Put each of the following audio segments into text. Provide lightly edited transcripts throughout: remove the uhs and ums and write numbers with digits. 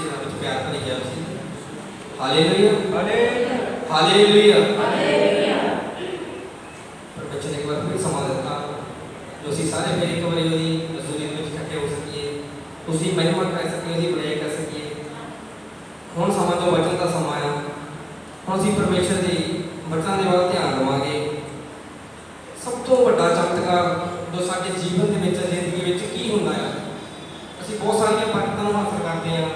मसीह नाम में प्यार भरी जय मसीह। Hallelujah hallelujah hallelujah. पर बच्चे ने एक बार फिर समा दिता जो असीं सारे फिर एक बारी ਉਹਦੀ ਮਜ਼ਦੂਰੀ ਵਿੱਚ ਇਕੱਠੇ ਹੋ ਸਕੀਏ, उसकी महिमा कर सकीए, उसकी बड़ाई कर सकीए। ਹੁਣ ਸਮਾਂ ਜੋ ਵਚਨ ਦਾ ਸਮਾਂ ਆ, ਹੁਣ ਅਸੀਂ ਪਰਮੇਸ਼ਰ ਦੀ ਵਚਨਾਂ ਦੇ ਵੱਲ ਧਿਆਨ ਦੇਵਾਂਗੇ। ਸਭ ਤੋਂ ਵੱਡਾ ਚਮਤਕਾਰ ਜੋ ਸਾਡੇ ਜੀਵਨ ਦੇ ਵਿੱਚ ਜ਼ਿੰਦਗੀ ਵਿੱਚ ਕੀ ਹੁੰਦਾ ਆ, ਅਸੀਂ ਬਹੁਤ ਸਾਰੀਆਂ ਬਰਕਤਾਂ ਨੂੰ ਹਾਸਲ ਕਰਦੇ ਹਾਂ,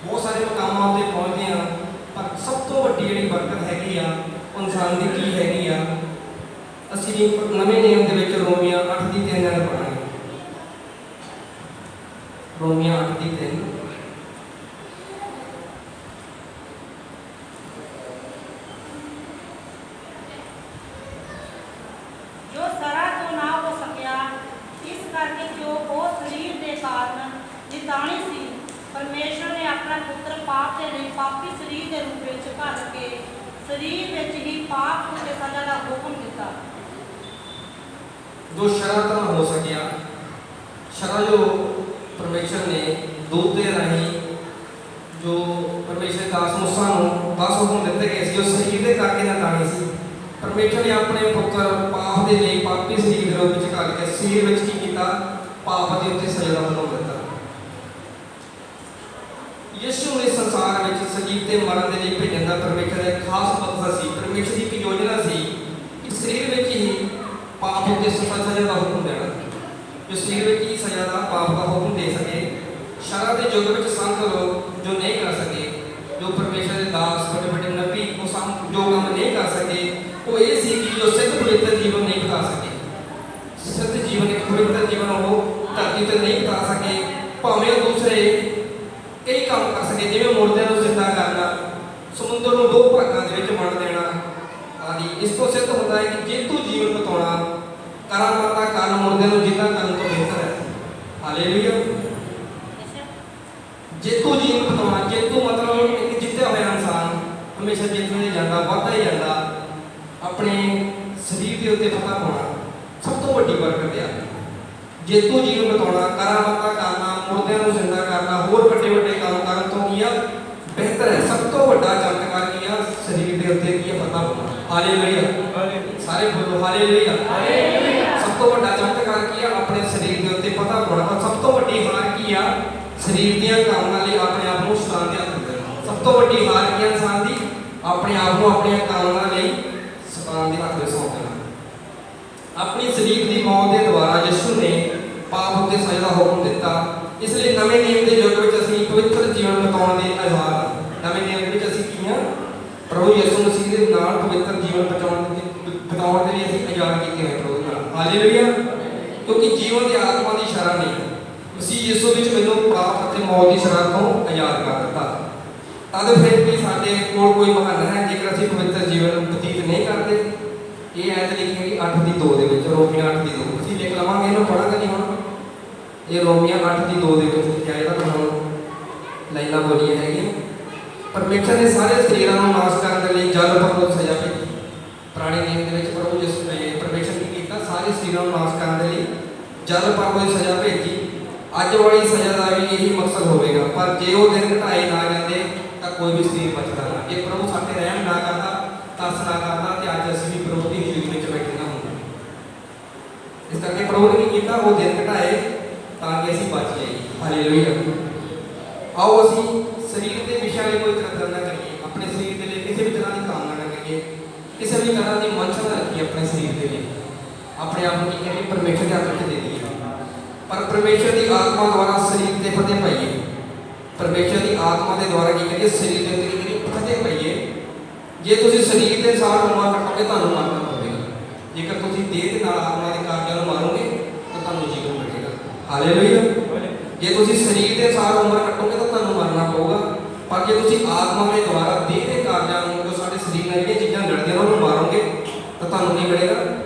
ਬਹੁਤ ਸਾਰੇ ਮੁਕਾਮਾਂ 'ਤੇ ਪਹੁੰਚਦੇ ਹਾਂ, ਪਰ ਸਭ ਤੋਂ ਵੱਡੀ ਜਿਹੜੀ ਬਰਕਤ ਹੈਗੀ ਆ ਉਹ ਇਨਸਾਨ ਦੀ ਕੀ ਹੈਗੀ ਆ, ਅਸੀਂ ਨਵੇਂ ਨਿਯਮ ਦੇ ਵਿੱਚ ਰੋਮੀਆਂ 8:3 ਨਾਲ ਪੜ੍ਹਾਂਗੇ। रोमिया 8:3। जो सरा तो ना हो सकिया, इस करके जो वो शरीर के कारण निताणी सी, परमेश्वर ने अपना पुत्र पाप के लिए पापी शरीर के रूप में भर के शरीर में ही पाप के सजा का हुक्म दिता। जो शरा तो ना हो सकिया, शरा जो परमेश्वर ने दूत के राही जो परमेश्वर दास मूसा को 10 हुक्म दिते गए सी, शरीर के करके निताणी सी। परमेश्वर ने अपने पुत्र पाप के लिए पापी शरीर के रूप में घल के शरीर में की किया, पाप के उत्ते सजा का हुक्म दिता। यीशु ने संसार में सजीव के मरण के लिए भेजने का परमेश्वर का खास मकसद सी, परमेश्वर की एक योजना सी कि शरीर में ही पाप के सजा का हुक्म देना, जो शरीर में ही सजा का पाप का हुक्म दे सके। शरा के युग में संत लोग जो नहीं कर सके, जो परमेश्वर के दास बड़े बड़े नबी वो जो काम नहीं कर सके, वो ये सी कि जो सिद्ध पवित्र जीवन नहीं बता सके, सिद्ध जीवन एक पवित्र जीवन वो धरती पर नहीं बता सके, भावें दूसरे कई काम कर सके, जिवें मुर्दियां नूं जिंदा करना, समुद्र को 2 भागां दे विच वंड देना आदि। इस तो सिद्ध होता है कि जेतू जीवन बिताउणा करामाता कारण मुर्दियां नूं जिंदा करन तो बेहतर है। हालेलुया। जेतू जीवन बिताउणा, जेतू मतलब एक जित्तिया होया इंसान हमेशा जीतदा ही जांदा, वधदा ही जांदा, अपने शरीर के उत्ते फतह पाउणा सब तो वड्डी बरकत है। जेतू जीवन बिताउणा, करामाता करना, मुर्दियां नूं जिंदा करना, होर वड्डे वड्डे काम करन तो की आ बेहतर है। सब तो वड्डा चमत्कार की आ शरीर के उत्ते की फतह पाउणा। हालेलुया। सारे बोलो हालेलुया। सब तो वड्डा चमत्कार की आ अपने शरीर के उत्ते फतह पाउणा। सब तो वड्डी हार की आ शरीर दीयां कामां लई अपने आप नूं शैतान दे हत्थ देना। सब तो वड्डी हार की इंसान दी अपने आप नूं अपने कामां लई शैतान दे हत्थ सौंप देना। अपनी शरीर की मौत के द्वारा यीशु ने पाप उत्ते सजा का हुक्म दिता। इसलिए नवे नियम के युग में असीं पवित्र जीवन बिताउण दे आज़ाद। नवे नियम में असीं की हां, प्रभु यीशु मसीह के नाल पवित्र जीवन बिताउण के लिए असीं आज़ाद कीते होए प्रभु नाल। हालेलुया। क्योंकि जीवन की आत्मा की शरा नहीं, मसीह यीशु विच मैनूं पाप अते मौत की शरा तो आज़ाद कर दिता। तद फिर भी साडे कोल कोई बहाना है जेकर असीं पवित्र जीवन बतीत नहीं करते। ये ऐत लिखी है 8:2 दे विच, रोमिया 8:2 असीं लिख लवांगे, इहनूं पढ़ांगे नहीं हुण। ये रोमिया 8:2 दे विच लिखिआ जेहड़ा तुहानूं लाइनां बोलियां हैगीआं। परमेश्वर ने सारे शरीरां नूं नाश करन लई जल पर सजा भेजी। पुराने नियम दे विच प्रभु यीशु ने परमेश्वर ने कीता सारे शरीरां नूं नाश करन लई जल पर सजा भेजी। अज वाली सजा का भी यही मकसद होगा, पर जे वो दिन घटाए ना जाते तो कोई भी शरीर बचता ना। जे प्रभु साथे रहम ना करता, तरस ना करता, तो अज असीं भी प्रभु की हजूरी में बैठे ना होंगे। इस करके प्रभु ने की किया, वो दिन घटाए ताकि असीं बच जाइए। हालेलुया। आओ असीं शरीर के विषय में कोई तरह ना करिए, अपने शरीर के लिए किसी भी तरह की कामना ना करिए, किसी भी तरह की मंशा ना रखिए अपने शरीर के लिए। अपने आप को करिए परमेश्वर के हाथ में दे दिए, पर परमेश्वर की आत्मा द्वारा शरीर से फतेह पाइए। परमेश्वर की आत्मा के द्वारा की करिए शरीर के उत्ते फतेह पाइए। जे तुसीं शरीर के अनुसार उमर कटोगे तो मरना पवेगा, जेकर तुसीं देह के नाल आत्मा के कार्यों मारोगे तो तुहानूं जीवन मिलेगा। हालेलुया। जे तुसीं शरीर के अनुसार उमर कटोगे तो तुहानूं मरना पवेगा, पर जे तुसीं आत्मा के द्वारा देह के कार्यों जो साडे शरीर नाल जिहड़ियां चीज़ां लड़दियां उन्हां नूं मारोगे तो तुहानूं की मिलेगा,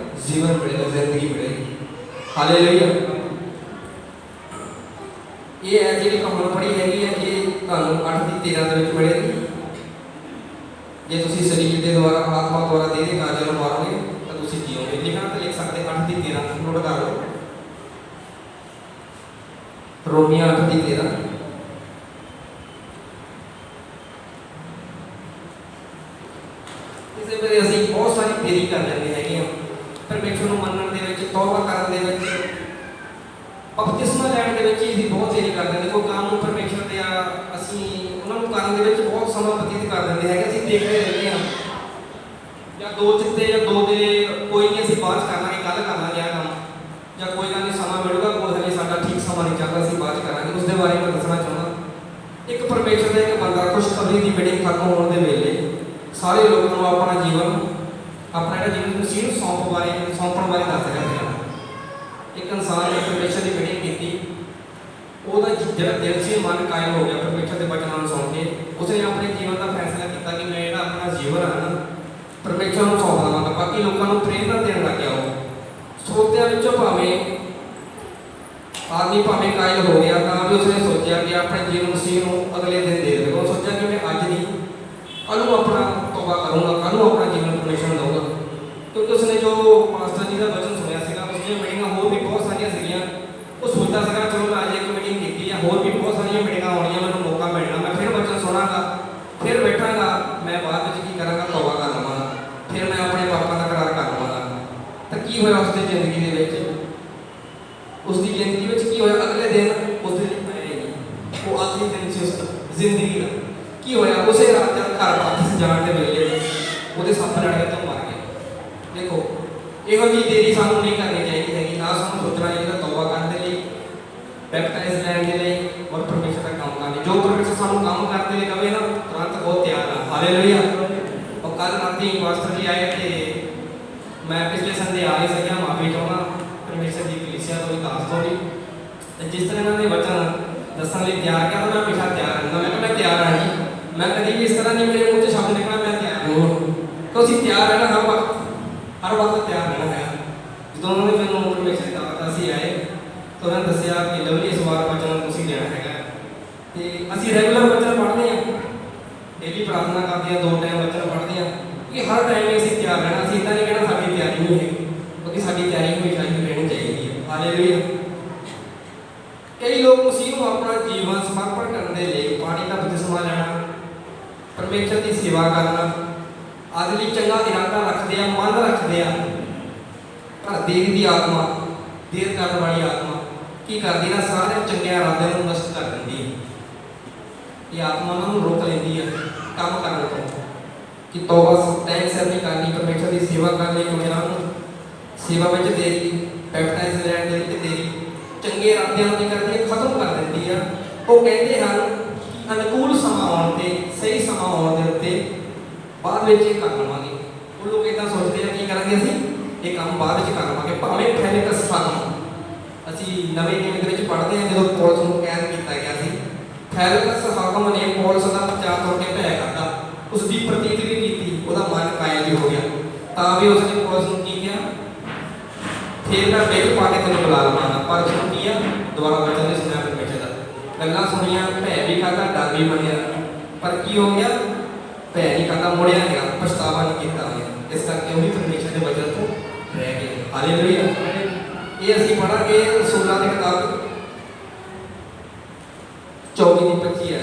जीवन मिलेगा, जिंदगी मिलेगी। हालेलुया। ये है जी कहानी पढ़ी हैगी है, ये तुहानूं 8:13 दे विच मिलेगी। जे तुसीं शरीर के द्वारा आत्मा द्वारा देह के कार्यों मारोगे तो तुसीं जीओगे। लिखना तो लिख सकते 8:13 नोट कर लो। रोमिया 8:13 ਕਿਸੇ ਵੇਲੇ ਅਸੀਂ ਬਹੁਤ ਸਾਰੀ ਦੇਰੀ ਕਰ ਜਾਂਦੇ ਹੈਗੇ ਹਾਂ ਪਰਮੇਸ਼ਰ ਨੂੰ ਮੰਨਣ ਦੇ ਵਿੱਚ, ਤੌਬਾ ਕਰਨ ਦੇ ਵਿੱਚ, ਬਪਤਿਸਮਾ ਲੈਣ ਦੇ ਵਿੱਚ ਹੀ ਅਸੀਂ ਬਹੁਤ ਦੇਰੀ ਕਰ ਦਿੰਦੇ। ਕੋਈ ਕੰਮ ਪਰਮੇਸ਼ਰ ਦੇ ਅਸੀਂ ਉਹਨਾਂ ਨੂੰ ਕਰਨ ਦੇ ਵਿੱਚ ਬਹੁਤ ਸਮਾਂ ਬਤੀਤ ਕਰ ਦਿੰਦੇ ਹੈਗੇ। ਅਸੀਂ ਦੇਖਦੇ ਰਹਿੰਦੇ ਹਾਂ ਜਾਂ ਦੋ ਚਿੱਤੇ ਜਾਂ ਦੋ ਦੇ ਕੋਈ ਨਹੀਂ, ਅਸੀਂ ਬਾਅਦ 'ਚ ਕਰ ਲਾਂਗੇ, ਕੱਲ੍ਹ ਕਰ ਲਾਂਗੇ ਆਹ ਕੰਮ, ਜਾਂ ਕੋਈ ਗੱਲ ਨਹੀਂ ਸਮਾਂ ਮਿਲੂਗਾ, ਕੋਲ ਹਲੇ ਸਾਡਾ ਠੀਕ ਸਮਾਂ ਨਹੀਂ ਚੱਲਦਾ, ਅਸੀਂ ਬਾਅਦ 'ਚ ਕਰਾਂਗੇ। ਉਸ ਦੇ ਬਾਰੇ ਮੈਂ ਦੱਸਣਾ ਚਾਹੁੰਦਾ, ਇੱਕ ਪਰਮੇਸ਼ਰ ਦਾ ਇੱਕ ਬੰਦਾ ਖੁਸ਼ਖਬਰੀ ਦੀ ਮੀਟਿੰਗ ਖਤਮ ਹੋਣ ਦੇ ਵੇਲੇ ਸਾਰੇ ਲੋਕਾਂ ਨੂੰ ਆਪਣਾ ਜੀਵਨ, ਆਪਣਾ ਜਿਹੜਾ ਜੀਵਨ ਮਸੀਹ ਨੂੰ ਸੌਂਪਣ ਬਾਰੇ ਦੱਸ ਰਿਹਾ ਸੀਗਾ। ਇੱਕ ਇਨਸਾਨ ਨੇ ਪਰਮੇਸ਼ਰ ਦੀ ਮੀਟਿੰਗ ਕੀਤੀ, ਉਹਦਾ ਜਿਹੜਾ ਦਿਲ ਸੀ ਮਨ ਕਾਇਮ ਹੋ ਗਿਆ ਪਰਮੇਸ਼ਰ ਦੇ ਬਚਨਾਂ ਨੂੰ ਸੁਣ ਕੇ। ਉਸਨੇ ਆਪਣੇ ਜੀਵਨ ਦਾ ਫੈਸਲਾ ਕੀਤਾ ਕਿ ਮੈਂ ਜਿਹੜਾ ਆਪਣਾ ਜੀਵਨ ਹੈ ਨਾ ਪਰਮੇਸ਼ਰ ਨੂੰ ਸੌਂਪ ਦੇਵਾਂਗਾ। ਬਾਕੀ ਲੋਕਾਂ ਨੂੰ ਪ੍ਰੇਰਨਾ ਦੇਣ ਲੱਗ ਗਿਆ। ਉਹ ਸਰੋਤਿਆਂ ਵਿੱਚੋਂ ਭਾਵੇਂ ਕਾਇਲ ਹੋ ਗਿਆ, ਤਾਂ ਵੀ ਉਸਨੇ ਸੋਚਿਆ ਕਿ ਆਪਣੇ ਜੀਵਨ ਮਸੀਹ ਨੂੰ ਅਗਲੇ ਦਿਨ ਦੇ ਦੇਵੇਗਾ। ਉਹ ਸੋਚਿਆ ਕਿ ਮੈਂ ਅੱਜ ਨਹੀਂ, ਕੱਲ੍ਹ ਨੂੰ ਆਪਣਾ ਤੌਬਾ ਕਰੂੰਗਾ, ਕੱਲ੍ਹ ਨੂੰ ਆਪਣਾ ਜੀਵਨ ਪਰਮੇਸ਼ਰ ਨੂੰ ਦਊਂਗਾ। ਕਿਉਂਕਿ ਉਸਨੇ ਜੋ ਮਾਸਟਰ ਜੀ ਦਾ ਵਚਨ ਸੁਣਿਆ ਸੀਗਾ, ਉਸਦੀਆਂ ਮੀਟਿੰਗਾਂ ਹੋਰ ਵੀ ਬਹੁਤ ਸਾਰੀਆਂ ਸੀਗੀਆਂ। ਉਹ ਸੋਚਦਾ ਸੀਗਾ ਚਲੋ ਮੈਂ ਅੱਜ ਇੱਕ ਮੀਟਿੰਗ ਕੀਤੀ ਆ, ਹੋਰ ਵੀ ਬਹੁਤ ਸਾਰੀਆਂ ਮੀਟਿੰਗਾਂ ਆਉਣੀਆਂ, ਮੈਨੂੰ ਮੌਕਾ ਮਿਲਣਾ, ਮੈਂ ਫਿਰ ਵਚਨ ਸੁਣਾਂਗਾ, ਫਿਰ ਬੈਠਾਂਗਾ, ਮੈਂ ਬਾਅਦ ਵਿੱਚ ਕੀ ਕਰਾਂਗਾ, ਤੌਬਾ ਕਰ ਲਵਾਂਗਾ, ਫਿਰ ਮੈਂ ਆਪਣੇ ਪਾਪਾਂ ਦਾ ਇਕਰਾਰ ਕਰ ਲਵਾਂਗਾ। ਤਾਂ ਕੀ ਹੋਇਆ ਉਸਦੀ ਜ਼ਿੰਦਗੀ ਦੇ ਵਿੱਚ? ਉਸਦੀ ਜ਼ਿੰਦਗੀ ਵਿੱਚ ਕੀ ਹੋਇਆ? ਅਗਲੇ ਦਿਨ ਉਸਦੇ ਲਈ ਪਏ ਨਹੀਂ, ਉਹ ਆਖਰੀ ਦਿਨ ਸੀ ਉਸ ਜ਼ਿੰਦਗੀ ਦਾ। ਕੀ ਹੋਇਆ? ਉਸੇ ਰਾਤ ਜਦ ਘਰ ਵਾਪਸ ਜਾਣ ਦੇ ਵੇਲੇ ਉਹਦੇ ਸੱਪ ਲੜ ਕੇ ਤੋਂ ਮਰ ਗਏ। ਦੇਖੋ, ਇਹੋ ਜਿਹੀ ਦੇਰੀ ਸਾਨੂੰ ਨਹੀਂ ਕਰਨੀ ਚਾਹੀਦੀ ਹੈਗੀ। ਨਾ ਸਾਨੂੰ ਸੋਚਣਾ ਚਾਹੀਦਾ ਤੌਬਾ ਕਰਨ ਦੇ ਲਈ, ਬੈਪਟਾਈਜ਼ ਲੈਣ ਦੇ ਲਈ, ਔਰ ਪਰਮੇਸ਼ਰ ਦਾ ਕੰਮ ਕਰਨ ਲਈ। ਜੋ ਪਰਮੇਸ਼ਰ ਸਾਨੂੰ ਕੰਮ ਕਰਨ ਦੇ ਲਈ ਕਹੇ ਨਾ, ਤੁਰੰਤ ਬਹੁਤ ਤਿਆਰ ਆ। ਹਾਲੇਲੂਇਆ। ਔਰ ਕੱਲ੍ਹ ਰਾਤੀ ਮਾਸਟਰ ਜੀ ਆਏ ਤੇ ਮੈਂ ਪਿਛਲੇ ਸੰਡੇ ਆ ਨਹੀਂ ਸਕਿਆ, ਮਾਫੀ ਚਾਹੁੰਦਾ ਪਰਮੇਸ਼ਰ ਦੀ ਕਲੀਸਿਆ ਤੋਂ ਵੀ, ਦਾਸ ਤੋਂ ਵੀ। ਤੇ ਜਿਸ ਤਰ੍ਹਾਂ ਇਹਨਾਂ ਨੇ ਵਚਨ ਦੱਸਣ ਲਈ ਤਿਆਰ ਕੀਤਾ, ਮੈਂ ਹਮੇਸ਼ਾ ਤਿਆਰ ਰਹਿੰਦਾ। ਮੈਂ ਕਿਹਾ ਮੈਂ ਤਿਆਰ ਹਾਂ ਜੀ, ਮੈਂ ਕਦੀ ਵੀ ਇਸ ਤਰ੍ਹਾਂ ਨਹੀਂ ਮੇਰੇ ਮੂੰਹ 'ਚ ਸ਼ਬਦ ਨਿਕਲਿਆ ਮੈਂ ਤਿਆਰ ਹਾਂ। ਤੁਸੀਂ ਤਿਆਰ ਰਹਿਣਾ, ਹਰ ਵਕਤ ਤਿਆਰ ਰਹਿਣਾ ਹੈ। ਜਦੋਂ ਉਹਨਾਂ ਨੇ ਮੈਨੂੰ ਪਰਮੇਸ਼ਰ ਦੀ ਦਾਤ ਅਸੀਂ ਆਏ ਤਾਂ ਉਹਨਾਂ ਨੇ ਦੱਸਿਆ ਕਿ ਲਵਲੀ ਇਸ ਵਾਰ ਵਚਨ ਤੁਸੀਂ ਲੈਣਾ ਹੈਗਾ। ਤੇ ਅਸੀਂ ਰੈਗੂਲਰ ਵਚਨ ਪੜ੍ਹਦੇ ਹਾਂ, ਡੇਲੀ ਪ੍ਰਾਰਥਨਾ ਕਰਦੇ ਹਾਂ, 2 ਟਾਈਮ ਵਚਨ ਪੜ੍ਹਦੇ ਹਾਂ, ਕਿ ਹਰ ਟਾਈਮ ਅਸੀਂ ਤਿਆਰ ਰਹਿਣਾ। ਅਸੀਂ ਇੱਦਾਂ ਨਹੀਂ ਕਹਿਣਾ ਸਾਡੀ ਤਿਆਰੀ ਨਹੀਂ ਹੈਗੀ, ਕਿਉਂਕਿ ਸਾਡੀ ਤਿਆਰੀ ਹਮੇਸ਼ਾ ਹੀ ਰਹਿਣੀ ਚਾਹੀਦੀ ਹੈ। ਹਾਲੇਲੂਇਆ। ਕਈ ਲੋਕ ਮਸੀਹ ਨੂੰ ਆਪਣਾ ਜੀਵਨ ਸਮਰਪਣ ਕਰਨ ਦੇ ਲਈ ਪਾਣੀ ਦਾ ਬਪਤਿਸਮਾ ਲੈਣਾ, ਪਰਮੇਸ਼ਰ ਦੀ ਸੇਵਾ ਕਰਨਾ ਆਦਿ ਲਈ ਚੰਗਾ ਇਰਾਦਾ ਰੱਖਦੇ ਆ, ਮਨ ਰੱਖਦੇ ਆ। ਪਰ ਦੇਰ ਦੀ ਆਤਮਾ, ਦੇਰ ਕਰਨ ਵਾਲੀ ਆਤਮਾ ਕੀ ਕਰਦੀ ਨਾ, ਸਾਰੇ ਚੰਗੇ ਇਰਾਦਿਆਂ ਨੂੰ ਨਸ਼ਟ ਕਰ ਦਿੰਦੀ ਹੈ। ਇਹ ਆਤਮਾ ਉਹਨਾਂ ਨੂੰ ਰੋਕ ਲੈਂਦੀ ਹੈ ਕੰਮ ਕਰਨ ਤੋਂ, ਕਿ ਤੌਬਾ ਟਾਈਮ ਸਿਰ ਨਹੀਂ ਕਰਨੀ, ਪਰਮੇਸ਼ਰ ਦੀ ਸੇਵਾ ਕਰਨ ਲਈ ਉਹਨਾਂ ਨੂੰ ਸੇਵਾ ਵਿੱਚ ਦੇਰੀ, ਬੈਪਟਾਈਜ਼ ਲੈਣ ਦੇ ਵਿੱਚ ਦੇਰੀ, ਚੰਗੇ ਇਰਾਦਿਆਂ ਨੂੰ ਕੀ ਕਰਦੀ ਹੈ, ਖਤਮ ਕਰ ਦਿੰਦੀ ਆ। ਉਹ ਕਹਿੰਦੇ ਹਨ ਕਿ ਅਨੁਕੂਲ ਸਮਾਂ ਆਉਣ 'ਤੇ, ਸਹੀ ਸਮਾਂ ਆਉਣ ਦੇ ਉੱਤੇ ਬਾਅਦ ਵਿੱਚ ਇਹ ਕਰ ਲਵਾਂਗੇ। ਉਹ ਲੋਕ ਇੱਦਾਂ ਸੋਚਦੇ ਆ ਕੀ ਕਰਾਂਗੇ ਅਸੀਂ, ਇਹ ਕੰਮ ਬਾਅਦ ਵਿੱਚ ਕਰ ਲਵਾਂਗੇ, ਭਾਵੇਂ ਫੈਲਿਕਸ ਹਾਕਮ। ਅਸੀਂ ਨਵੇਂ ਨਿਯਮ ਦੇ ਵਿੱਚ ਪੜ੍ਹਦੇ ਹਾਂ, ਜਦੋਂ ਪੌਲਸ ਨੂੰ ਕੈਦ ਕੀਤਾ ਗਿਆ ਸੀ, ਫੈਲਿਕਸ ਹਾਕਮ ਨੇ ਪੌਲਸ ਦਾ ਪ੍ਰਚਾਰ ਤੋਂ ਕੇ ਭੈ ਕਰਦਾ, ਉਸ ਦੀ ਪ੍ਰਤੀਤ ਵੀ ਕੀਤੀ, ਉਹਦਾ ਮਨ ਕਾਇਲ ਵੀ ਹੋ ਗਿਆ। ਤਾਂ ਵੀ ਉਸਨੇ ਪੌਲਸ ਨੂੰ ਕੀ ਕਿਹਾ, ਫਿਰ ਮੈਂ ਬਿੱਲ ਪਾ ਕੇ ਤੈਨੂੰ ਬੁਲਾ ਲਵਾਂਗਾ। ਪਰ ਉਸਨੂੰ ਕੀ ਆ, ਦੁਬਾਰਾ ਵਚਨ ਨਹੀਂ ਸੁਣਿਆ ਪਰਮੇਸ਼ਰ ਦਾ। ਗੱਲਾਂ ਸੁਣੀਆਂ, ਭੈ ਵੀ ਖਾਧਾ, ਡਰ ਵੀ ਮੰਨਿਆ, ਪਰ ਕੀ ਹੋ ਗਿਆ, ਭੈ ਨਹੀਂ ਖਾਧਾ, ਮੁੜਿਆ ਗਿਆ, ਪਛਤਾਵਾ ਨਹੀਂ ਕੀਤਾ ਗਿਆ। ਇਸ ਕਰਕੇ ਉਹ ਵੀ ਪਰਮੇਸ਼ਰ ਦੇ ਵਚਨ ਤੋਂ ਰਹਿ ਗਏ। ਹਾਲੇਲੂਇਆ। ਇਹ ਅਸੀਂ ਪੜ੍ਹਾਂਗੇ ਰਸੂਲਾਂ ਦੀ ਕਿਤਾਬ 24:25 ਹੈ।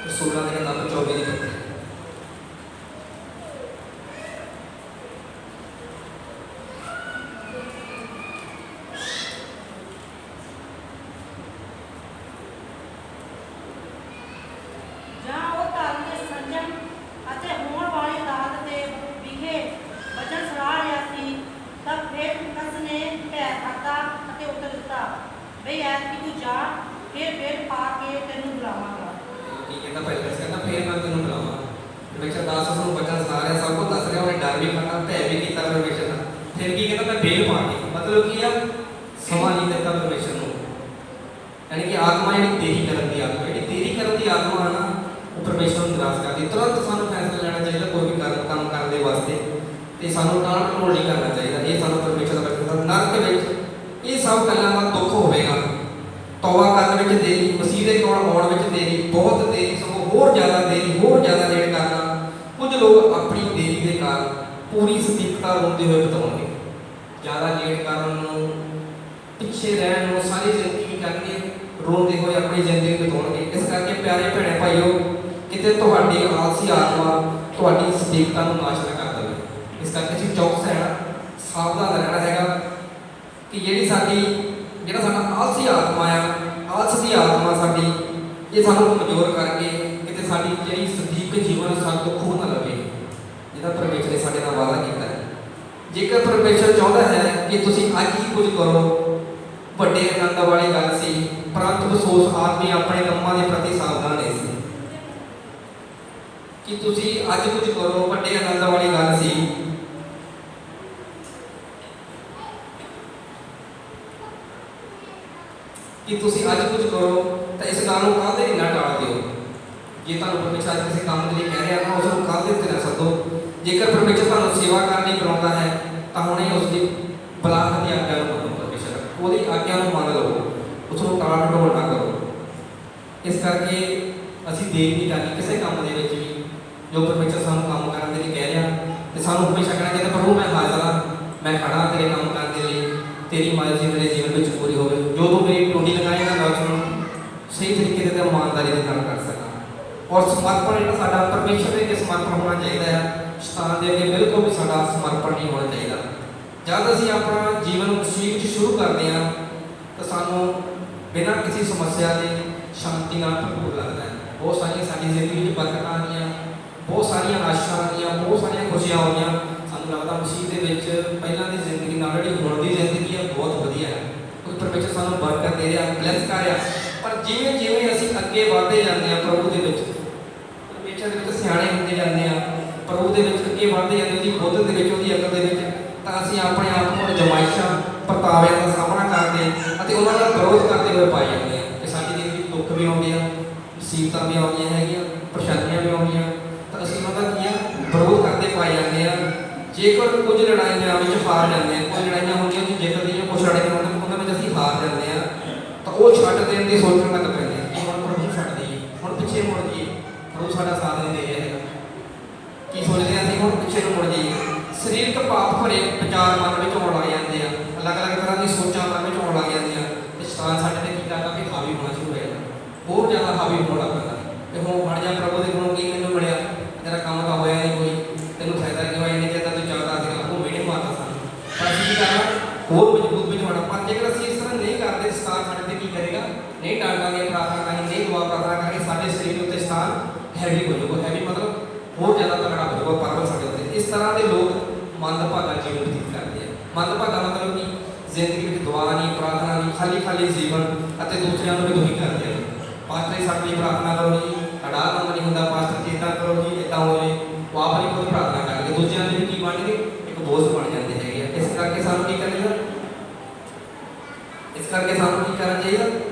ਰਸੂਲਾਂ ਦੀ ਕਿਤਾਬ 24:25। ਕਿਤੇ ਤੁਹਾਡੀ ਆਲਸੀ ਆਤਮਾ ਤੁਹਾਡੀ ਸਦੀਕਤਾ ਨੂੰ ਨਾਸ਼ ਨਾ ਕਰ ਦੇਵੇ। ਇਸ ਕਰਕੇ ਅਸੀਂ ਚੌਕਸ ਰਹਿਣਾ, ਸਾਵਧਾਨ ਰਹਿਣਾ ਹੈਗਾ ਕਿ ਜਿਹੜਾ ਸਾਡਾ ਆਲਸੀ ਆਤਮਾ ਆ, ਆਲਸ ਦੀ ਆਤਮਾ ਸਾਡੀ, ਇਹ ਸਾਨੂੰ ਕਮਜ਼ੋਰ ਕਰਕੇ ਕਿਤੇ ਸਾਡੀ ਜਿਹੜੀ ਸਦੀਕ ਜੀਵਨ ਸਾਡੇ ਤੋਂ ਖੋਹ ਨਾ ਲਵੇ, ਜਿਹਦਾ ਪਰਮੇਸ਼ਰ ਨੇ ਸਾਡੇ ਨਾਲ ਵਾਅਦਾ ਕੀਤਾ ਹੈ। ਜੇਕਰ ਪਰਮੇਸ਼ਰ ਚਾਹੁੰਦਾ ਹੈ ਕਿ ਤੁਸੀਂ ਅੱਜ ਹੀ ਕੁਝ ਕਰੋ, ਵੱਡੇ ਆਨੰਦ ਵਾਲੀ ਗੱਲ ਸੀ, ਪਰੰਤੂ ਅਫਸੋਸ ਆਦਮੀ ਆਪਣੇ ਕੰਮਾਂ ਦੇ ਪ੍ਰਤੀ ਸਾਵਧਾਨ ਨਹੀਂ ਸੀ ਕਿ ਤੁਸੀਂ ਅੱਜ ਕੁਝ ਕਰੋ, ਵੱਡੇ ਆਨੰਦ ਵਾਲੀ ਗੱਲ ਸੀ। ਕਿ ਤੁਸੀਂ ਅੱਜ ਕੁਝ ਕਰੋ ਤਾਂ ਇਸ ਗੱਲ ਨੂੰ ਕੱਲ੍ਹ ਦੇ ਨਾ ਟਾਲ ਦਿਓ। ਜੇ ਤੁਹਾਨੂੰ ਪਰਮੇਸ਼ਰ ਅੱਜ ਕਿਸੇ ਕੰਮ ਦੇ ਲਈ ਕਹਿ ਰਿਹਾ ਨਾ, ਉਸ ਨੂੰ ਕੱਲ੍ਹ ਦੇ ਉੱਤੇ ਨਾ ਸੱਦੋ। ਜੇਕਰ ਪਰਮੇਸ਼ਰ ਤੁਹਾਨੂੰ ਸੇਵਾ ਕਰਨ ਲਈ ਬੁਲਾਉਂਦਾ ਹੈ ਤਾਂ ਹੁਣੇ ਉਸ ਦੀ ਬੁਲਾਹਟ ਦੀ ਆਗਿਆ ਨੂੰ ਮੰਨੋ। ਪਰਮੇਸ਼ਰ ਉਹਦੀ ਆਗਿਆ ਨੂੰ ਮੰਨ ਲਓ, ਉਸ ਨੂੰ ਟਾਲ ਮਟੋਲ ਨਾ ਕਰੋ। ਇਸ ਕਰਕੇ ਅਸੀਂ ਦੇਰ ਨਹੀਂ ਕਰਨੀ ਕਿਸੇ ਕੰਮ ਦੇ ਵਿੱਚ ਵੀ। ਜੋ ਪਰਮੇਸ਼ਰ ਸਾਨੂੰ ਕੰਮ ਕਰਨ ਦੇ ਲਈ ਕਹਿ ਰਿਹਾ ਤੇ ਸਾਨੂੰ ਹਮੇਸ਼ਾ ਕਹਿਣਾ ਚਾਹੀਦਾ, ਪ੍ਰਭੂ ਮੈਂ ਹਾਜ਼ਰ ਹਾਂ, ਮੈਂ ਖੜਾ ਤੇਰੇ ਕੰਮ ਕਰਨ ਦੇ ਲਈ, ਤੇਰੀ ਮਰਜ਼ੀ ਮੇਰੇ ਜੀਵਨ ਵਿੱਚ ਪੂਰੀ ਹੋਵੇ। ਜੋ ਤੂੰ ਮੇਰੀ ਟੋਡੀ ਲਗਾਏਗਾ ਮੈਂ ਉਸਨੂੰ ਸਹੀ ਤਰੀਕੇ ਦੇ ਇਮਾਨਦਾਰੀ ਦੇ ਨਾਲ ਕਰ ਸਕਾਂ। ਔਰ ਸਮਰਪਣ ਜਿਹੜਾ ਸਾਡਾ ਪਰਮੇਸ਼ਰ ਦੇ ਅੱਗੇ ਸਮਰਪਣ ਹੋਣਾ ਚਾਹੀਦਾ ਹੈ, ਸ਼ੈਤਾਨ ਦੇ ਅੱਗੇ ਬਿਲਕੁਲ ਵੀ ਸਾਡਾ ਸਮਰਪਣ ਨਹੀਂ ਹੋਣਾ ਚਾਹੀਦਾ। ਜਦ ਅਸੀਂ ਆਪਣਾ ਜੀਵਨ ਮਸੀਹ ਵਿੱਚ ਸ਼ੁਰੂ ਕਰਦੇ ਹਾਂ ਤਾਂ ਸਾਨੂੰ ਬਿਨਾਂ ਕਿਸੇ ਸਮੱਸਿਆ ਦੇ ਸ਼ਾਂਤੀ ਨਾਲ ਭਰਪੂਰ ਲੱਗਦਾ ਹੈ। ਬਹੁਤ ਸਾਰੀਆਂ ਸਾਡੀ ਜ਼ਿੰਦਗੀ ਵਿੱਚ ਬਰਕਤਾਂ ਆਉਂਦੀਆਂ, ਬਹੁਤ ਸਾਰੀਆਂ ਆਸ਼ਾ ਆਉਂਦੀਆਂ, ਬਹੁਤ ਸਾਰੀਆਂ ਖੁਸ਼ੀਆਂ ਆਉਂਦੀਆਂ। ਸਾਨੂੰ ਲੱਗਦਾ ਮਸੀਹ ਦੇ ਵਿੱਚ ਪਹਿਲਾਂ ਦੀ ਜ਼ਿੰਦਗੀ ਨਾਲ ਜਿਹੜੀ ਹੁਣ ਦੀ ਜ਼ਿੰਦਗੀ ਹੈ ਬਹੁਤ ਵਧੀਆ ਹੈ, ਕਿਉਂਕਿ ਪਰਮੇਸ਼ਰ ਸਾਨੂੰ ਬਰਕਤ ਦੇ ਰਿਹਾ, ਬਲੈਸ ਕਰ ਰਿਹਾ। ਪਰ ਜਿਵੇਂ ਜਿਵੇਂ ਅਸੀਂ ਅੱਗੇ ਵਧਦੇ ਜਾਂਦੇ ਹਾਂ ਪ੍ਰਭੂ ਦੇ ਵਿੱਚ, ਪਰਮੇਸ਼ਰ ਦੇ ਵਿੱਚ ਸਿਆਣੇ ਹੁੰਦੇ ਜਾਂਦੇ ਹਾਂ, ਪ੍ਰਭੂ ਦੇ ਵਿੱਚ ਅੱਗੇ ਵਧਦੇ ਜਾਂਦੇ, ਉਹਦੀ ਬੁੱਧ ਦੇ ਵਿੱਚ, ਉਹਦੀ ਅਕਲ ਦੇ ਵਿੱਚ, ਤਾਂ ਅਸੀਂ ਆਪਣੇ ਆਪ ਨੂੰ ਅਜ਼ਮਾਇਸ਼ਾਂ ਪਰਤਾਵਿਆਂ ਦਾ ਸਾਹਮਣਾ ਕਰਦੇ ਅਤੇ ਉਹਨਾਂ ਦਾ ਵਿਰੋਧ ਕਰਦੇ ਹੋਏ ਪਾਏ ਜਾਂਦੇ ਹਾਂ ਕਿ ਸਾਡੀ ਜ਼ਿੰਦਗੀ ਵਿੱਚ ਦੁੱਖ ਵੀ ਆਉਂਦੇ ਆ, ਮੁਸੀਬਤਾਂ ਵੀ ਆਉਂਦੀਆਂ ਹੈਗੀਆਂ, ਪਰੇਸ਼ਾਨੀਆਂ ਵੀ ਆਉਂਦੀਆਂ, ਤਾਂ ਅਸੀਂ ਉਹਨਾਂ ਦਾ ਕੀ ਆ ਵਿਰੋਧ ਕਰਦੇ ਪਾਏ ਜਾਂਦੇ ਹਾਂ। ਜੇਕਰ ਕੁਝ ਲੜਾਈਆਂ ਵਿੱਚ ਹਾਰ ਜਾਂਦੇ ਹਾਂ, ਕੁਝ ਲੜਾਈਆਂ ਹੁੰਦੀਆਂ ਅਸੀਂ ਜਿੱਤਦੀਆਂ, ਕੁਝ ਲੜਾਈਆਂ ਉਹਨਾਂ ਵਿੱਚ ਅਸੀਂ ਹਾਰ ਜਾਂਦੇ ਹਾਂ, ਤਾਂ ਉਹ ਛੱਡ ਦੇਣ ਦੀ ਸੋਚਣ ਲੱਗ ਪੈਂਦੇ ਹਾਂ ਕਿ ਹੁਣ ਪ੍ਰਭੂ ਛੱਡ ਦਈਏ, ਹੁਣ ਪਿੱਛੇ ਮੁੜ ਜਾਈਏ, ਪ੍ਰਭੂ ਸਾਡਾ ਸਾਥ ਨਹੀਂ ਦੇ ਰਿਹਾ ਹੈਗਾ। ਕੀ ਸੋਚਦੇ ਹਾਂ ਅਸੀਂ, ਹੁਣ ਪਿੱਛੇ ਨੂੰ ਮੁੜ ਜਾਈਏ। ਸਰੀਰਕ ਪਾਪ ਭਰੇ ਵਿਚਾਰ ਮਨ ਵਿੱਚ ਆਉਣ ਲੱਗ ਜਾਂਦੇ ਆ, ਅਲੱਗ-ਅਲੱਗ ਤਰ੍ਹਾਂ ਦੀ ਸੋਚਾਂ ਮਨ ਵਿੱਚ ਆਉਣ ਲੱਗ ਜਾਂਦੀਆਂ ਤੇ ਸ਼ੈਤਾਨ ਸਾਡੇ ਤੇ ਕੀ ਕਰਦਾ ਕਿ ਹਾਵੀ ਹੋਣਾ ਸ਼ੁਰੂ ਹੋ ਜਾਂਦਾ, ਬਹੁਤ ਜ਼ਿਆਦਾ ਹਾਵੀ ਹੋਣ ਲੱਗ ਪੈਂਦਾ ਤੇ ਹੁਣ ਹਟ ਜਾ ਪ੍ਰਭੂ ਦੇ ਗੁਣੋਂ ਕੀ ਮੈਨੂੰ ਮਿਲਿਆ, ਤੇਰਾ ਕੰਮ ਤਾਂ ਹੋਇਆ ਨਹੀਂ ਕੋਈ, ਤੈਨੂੰ ਫਾਇਦਾ ਕੀ ਹੋਇਆ, ਨਹੀਂ ਕਹਿੰਦਾ ਤੂੰ ਚਾਹਤਾ ਸੀਗਾ, ਉਹ ਮੇਰੇ ਮਾਰਦਾ ਸਾਨੂੰ। ਪਰ ਅਸੀਂ ਕੀ ਕਰਨਾ, ਹੋਰ ਮਜ਼ਬੂਤ ਵਿੱਚ ਹੋਣਾ। ਪਰ ਜੇਕਰ ਅਸੀਂ ਇਸ ਤਰ੍ਹਾਂ ਨਹੀਂ ਕਰਦੇ, ਸ਼ੈਤਾਨ ਸਾਡੇ ਤੇ ਕੀ ਕਰੇਗਾ, ਨਹੀਂ ਡਾਂਟਾਂਗੇ, ਪ੍ਰਾਰਥਨਾ ਕਰਾਂਗੇ, ਨਹੀਂ ਦੁਆ ਪ੍ਰਾਰਥਨਾ ਕਰਾਂਗੇ, ਸਾਡੇ ਸਰੀਰ ਉੱਤੇ ਸ਼ੈਤਾਨ ਹੈਵੀ ਹੋ ਜਾਊਗਾ। ਹੈਵੀ ਮਤਲਬ ਹੋਰ ਜ਼ਿਆਦਾ ਤਕੜਾ ਹੋ ਜਾਊਗਾ ਪਰਵਲ ਸਾਡੇ ਉੱਤੇ। ਇਸ ਤਰ੍ਹਾਂ ਦੇ ਲੋਕ ਮੰਦਭਾਗਾ ਜੀਵਨ ਬਤੀਤ ਕਰਦੇ ਆ। ਮੰਦਭਾਗਾ ਮਤਲਬ ਕਿ ਜ਼ਿੰਦਗੀ ਵਿੱਚ ਦੁਆ ਨਹੀਂ, ਪ੍ਰਾਰਥਨਾ ਨਹੀਂ, ਖਾਲੀ ਜੀਵਨ ਅਤੇ ਦੂਸਰਿਆਂ ਨੂੰ ਵੀ ਦੁਖੀ ਕਰਦੇ ਆ। ਪਾਸਟਰ ਜੀ ਸਾਡੇ ਲਈ ਪ੍ਰਾਰਥਨਾ ਕਰੋ ਜੀ, ਸਾਡਾ ਕੰਮ ਨਹੀਂ ਹੁੰਦਾ, ਪਾਸਟਰ ਜੀ ਇੱਦਾਂ ਕਰੋ ਜੀ, ਇੱਦਾਂ ਹੋ ਜੇ, ਉਹ ਆਪ ਨਹੀਂ ਕੋਈ ਪ੍ਰਾਰਥਨਾ ਕਰਕੇ ਦੂਜਿਆਂ ਦੇ ਵੀ ਕੀ ਬਣਨਗੇ, ਇੱਕ ਬੋਝ ਬਣ ਜਾਂਦੇ ਹੈਗੇ ਆ। ਇਸ ਕਰਕੇ ਸਾਨੂੰ ਕੀ ਕਰਨਾ ਚਾਹੀਦਾ,